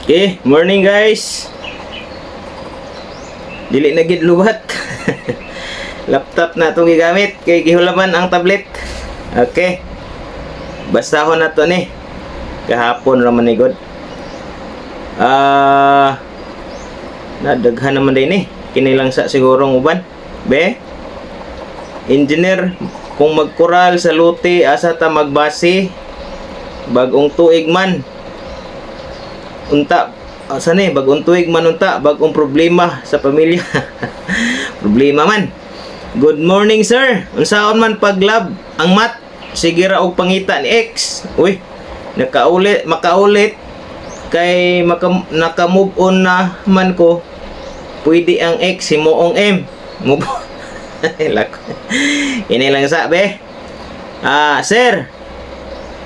Okay, morning guys. Dili na gid luwat. Laptop na itong gigamit kay gihulaman ang tablet. Okay. Basahon na to ni. Kahapon raman ni god. Nadaghan naman din ni. Kini lang sa sigurong uban. Be. Engineer, kung magkural sa luti asa ta magbase bagong tuig man. Unta asa ni bagong tuig man unta bagong problema sa pamilya. Problema man. Good morning sir. Unsaon man paglab ang mat sige ra og pangita ni X. Uy, makaulit kay naka-move on na man ko. Pwede ang X himuong M. Move. Ini lang sabi. Sir,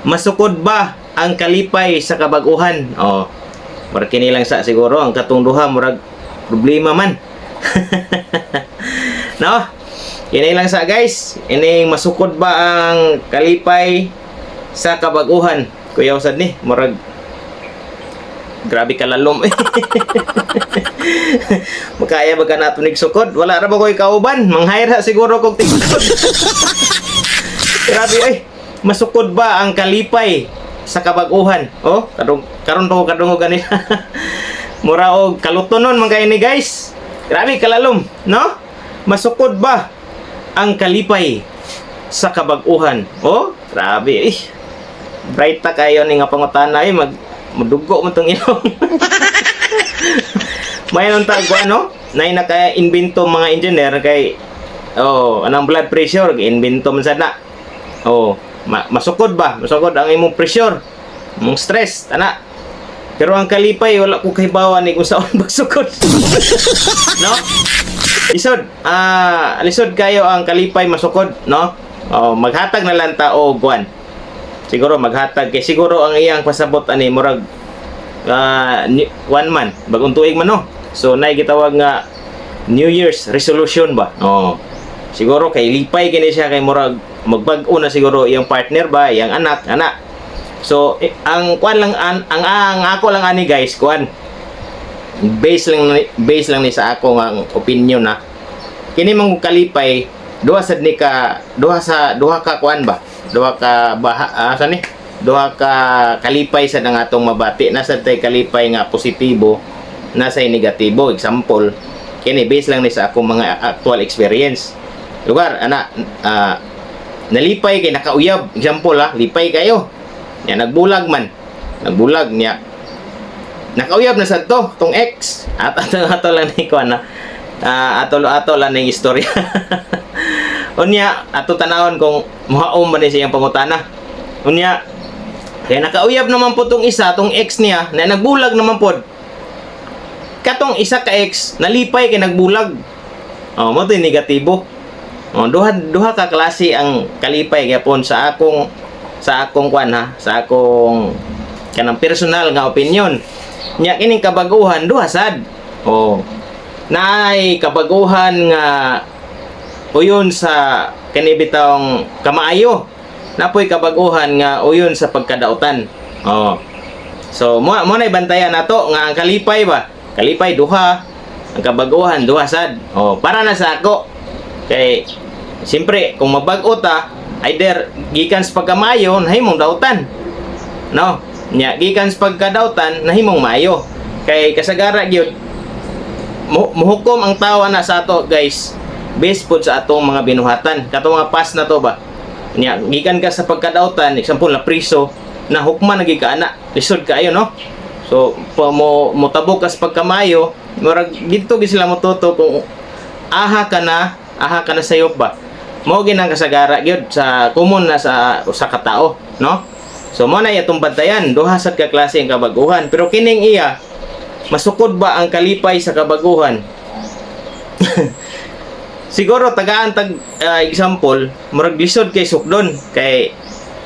masukod ba ang kalipay sa kabaguhan? Oh. Murag kini lang sa siguro ang katong duha murag problema man. No? Kini lang sa guys. Ini masukod ba ang kalipay sa kabaguhan? Kuya usad ni murag grabe ka lalom. Makaya ba ka natunig sukod? Wala ra ba ko'y kauban? Manghayra siguro kong tingkod. Grabe ay. Masukod ba ang kalipay sa kabaguhan? Oh, karon to kadungo ganina. Mura og kalutonon man kay ni guys. Grabe kalalom, no? Masukod ba ang kalipay sa kabaguhan? Oh, grabe eh. Bright ta kayo ni nga pangutana ay madugo mo tong ilong. Mayroon tago ano? Nay naka-invento mga engineer kay anong blood pressure invento man sana. Masukod ba? Masukod ang imong pressure, imong stress, tana. Pero ang kalipay wala ko kahibawan ni kung saan magsukod. No? Lisod kayo ang kalipay masukod, no? Maghatag na lang ta og kuan. Siguro maghatag kay siguro ang iyang pasabot ani murag one man, bagong tuig man no. So nay gitawag nga New Year's resolution ba? Siguro kay lipay kini siya kay murag magbag-o na siguro iyang partner ba, iyang anak. So ang kuan lang ang ako lang ani guys, kuan. Base lang ni sa ako nga opinion na. Kini mang kalipay duha ka kuan ba? Duha ka kalipay sa nang atong mabati. Nasa tay kalipay nga positibo, nasa negatibo. Example, kini base lang ni sa akong mga actual experience. Lugar nalipay kay nakauyab. Example lipay kayo. Ya nagbulag niya. Nakauyab na sa tong X. At ato lang ni ko ato lang ning istorya. Unya ato tanawon kung muhaom man ni siyang pangutana. Unya kaya nakauyab naman po tong isa, tong ex niya na nagbulag naman po. Katong isa ka ex nalipay kay nagbulag. Mo to negatibo. Duha ka klase ang kalipay gyapon sa akong kuan sa akong kanang personal nga opinion. Nya kining kabaguhan duha sad. Naay kabaguhan nga uyon sa kanibitang kamaayo. Napoy kabaguhan nga uyon sa pagkadautan. So mo na bantayan nato nga ang kalipay ba? Kalipay duha, ang kabaguhan duha sad. Para na sa ako. Kay siyempre kung mabag-o ta, either gikan sa pagkamayo nahimong dautan. No? Nya gikan sa pagkadautan nahimong maayo. Kay kasagara gyud muhukom ang tawo na sa ato, guys. Based po sa atong mga binuhatan. Katong mga past na to ba? Nya gikan ka sa pagkadautan, example na priso, na hukman na gikaana, lisod kaayo no. So mo tabok ka sa pagkamayo, murag dito gi sila motuto kung aha ka na sayop ba. Mo ginang kasagara gyud sa common na sa usa ka tawo, no? So mo na itong bantayan, duha sad ka klase ang kabaguhan. Pero kining iya, masukod ba ang kalipay sa kabaguhan? Siguro tagaan example, murag lisod kay sukdon kay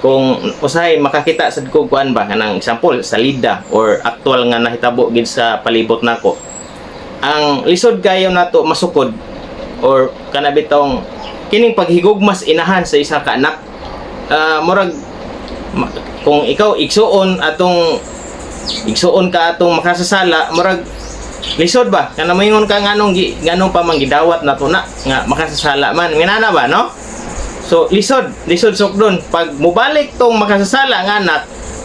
kung usahay makakita sad ko kuan ba kanang example sa lida or actual nga nahitabo gid sa palibot nako. Ang lisod kayo nato masukod or kanabitong kining paghigugmas inahan sa isa ka anak. Murag kung ikaw igsuon atong igsuon ka atong makasasala murag lisod ba kana moingon ka nganong pa man gidawat nato na nga makasasala man minana ba no. So lisod sukdon pag mubalik tong makasasala nga anak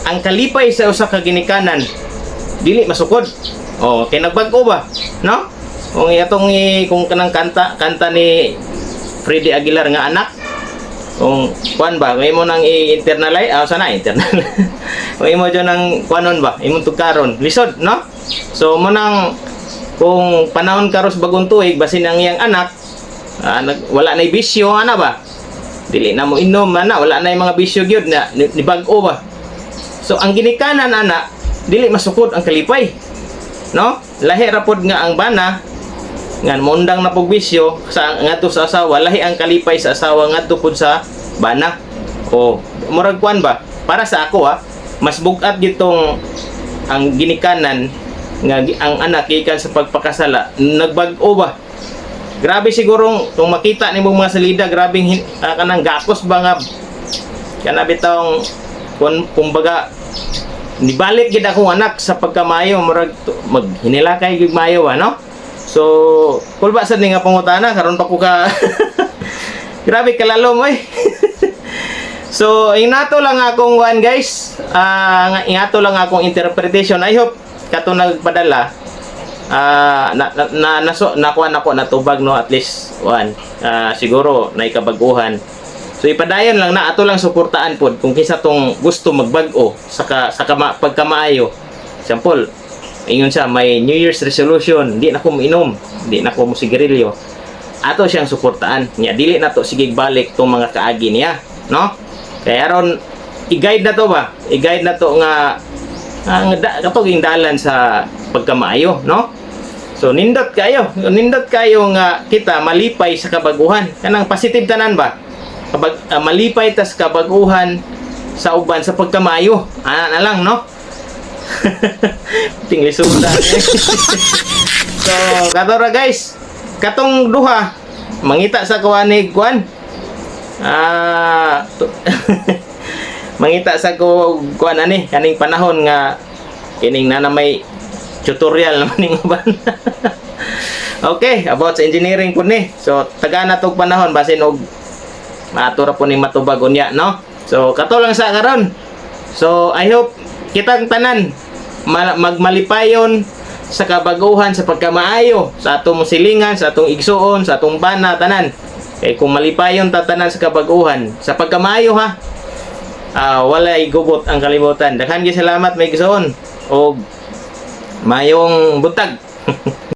ang kalipay sa usa ka ginikanan dili masukod. Oh, kay nagbag-o ba no. Kung kanang kanta ni Freddy Aguilar nga anak kung kuan ba may mo nang i-internalize sana internal may mo dyan ng kuanon ba imong tugkaron lisod no. So mo nang kung panahon karos bagong tuig basin ang iyang anak wala na bisyo ana ba dili na mo inom ana wala na yung mga bisyo gyud na ni bag-o ba. So ang ginikanan ana dili masukod ang kalipay no. Lahi ra pod nga ang bana nga mondang na bisyo sa ngadto sa asawa lahi ang kalipay sa asawa ngadto pod sa bana. O murag kuan ba para sa ako mas bugat gitong ang ginikanan nga ang anak gikan sa pagpakasala nagbag-o ba. Grabe siguro kung makita nimo mga salida grabing kanang gakos ba nga kana bitong kumbaga nibalik gid akong anak sa pagkamayo murag maghinilakay gyud mayo no. So, kulba sad ni nga pangutana karon pa ko ka grabe kalalom oy. So, inato lang akong one guys. Inato lang akong interpretation. I hope kato nagpadala nakuha na ko natubag no at least one. Siguro na ikabaguhan. So, ipadayon lang na ato lang suportaan pod kung kinsa tong gusto magbag-o sa pagkamaayo. Example, ingon siya may New Year's resolution, di na ko mainom, di na ko musigarilyo. Ato siyang suportaan. Nya dili na to sige balik tong mga kaagi niya, no? Kaya aron i-guide na to ba? I-guide na to nga katong dalan sa pagkamaayo, no? So nindot kayo nga kita malipay sa kabaguhan. Kanang positive tanan ba? Malipay tas kabaguhan sa uban sa pagkamaayo. Na lang, no? Tingli sudan So katora guys katong duha mangita sa kuanig kuan mangita sa kuan ani kaning panahon nga kining na may tutorial naman ning uban. Okay about sa engineering po ni so taga na tog panahon basin og matura po ni matubag unya no. So kato lang sa karon. So I hope kitang tanan magmalipayon sa kabaguhan sa pagkamaayo sa atong silingan, sa atong igsuon, sa atong bana tanan. Kay kung malipayon ta tanan sa kabaguhan sa pagkamaayo walay gubot ang kalibutan. Daghan gyud salamat may igsuon og mayong buntag.